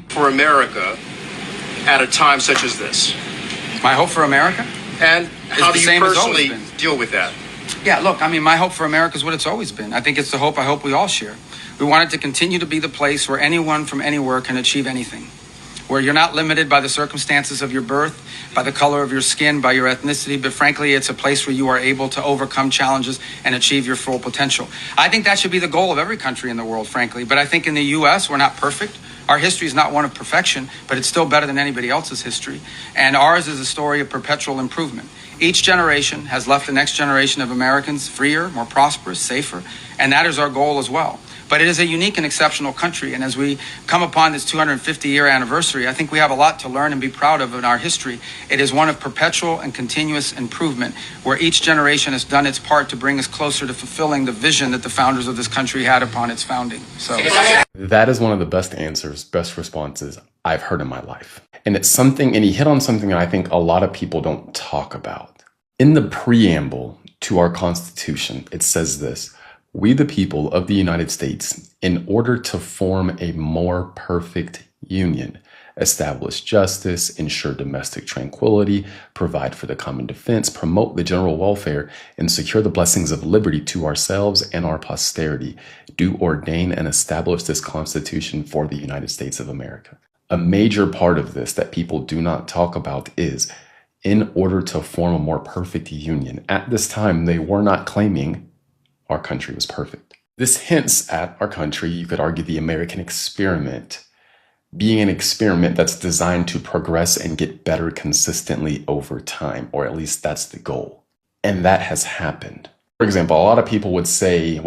for America at a time such as this? My hope for America? And how do you personally been. deal with that? Yeah, look, I mean, my hope for America is what it's always been. I think it's the hope I hope we all share. We want it to continue to be the place where anyone from anywhere can achieve anything, where you're not limited by the circumstances of your birth, by the color of your skin, by your ethnicity, but frankly, it's a place where you are able to overcome challenges and achieve your full potential. I think that should be the goal of every country in the world, frankly. But I think in the U.S., we're not perfect. Our history is not one of perfection, but it's still better than anybody else's history. And ours is a story of perpetual improvement. Each generation has left the next generation of Americans freer, more prosperous, safer, and that is our goal as well. But it is a unique and exceptional country, and as we come upon this 250-year anniversary, I think we have a lot to learn and be proud of in our history. It is one of perpetual and continuous improvement, where each generation has done its part to bring us closer to fulfilling the vision that the founders of this country had upon its founding. So that is one of the best answers, best responses I've heard in my life. And it's something, and he hit on something that I think a lot of people don't talk about. In the preamble to our Constitution, it says this: "We, the people of the United States, in order to form a more perfect union, establish justice, ensure domestic tranquility, provide for the common defense, promote the general welfare, and secure the blessings of liberty to ourselves and our posterity, do ordain and establish this Constitution for the United States of America." A major part of this that people do not talk about is, in order to form a more perfect union. At this time, they were not claiming our country was perfect. This hints at our country, you could argue the American experiment, being an experiment that's designed to progress and get better consistently over time, or at least that's the goal. And that has happened. For example, a lot of people would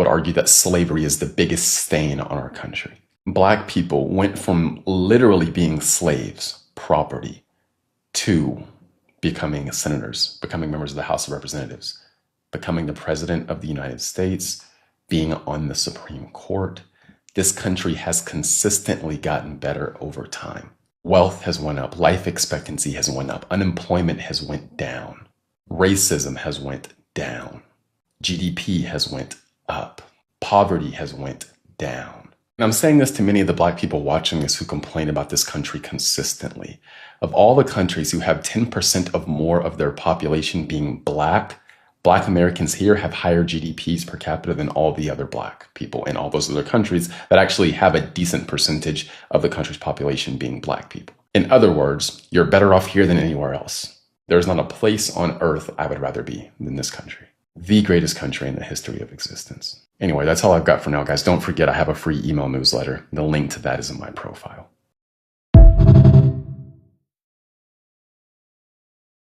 argue that slavery is the biggest stain on our country. Black people went from literally being slaves, property, to becoming senators, becoming members of the House of Representatives, becoming the president of the United States, being on the Supreme Court. This country has consistently gotten better over time. Wealth has went up, life expectancy has went up, unemployment has went down, racism has went down, GDP has went up, poverty has went down. And I'm saying this to many of the Black people watching this who complain about this country consistently. Of all the countries who have 10% of more of their population being Black Americans here have higher GDPs per capita than all the other Black people in all those other countries that actually have a decent percentage of the country's population being Black people. In other words, you're better off here than anywhere else. There's not a place on earth I would rather be than this country. The greatest country in the history of existence. Anyway, that's all I've got for now, guys. Don't forget I have a free email newsletter. The link to that is in my profile.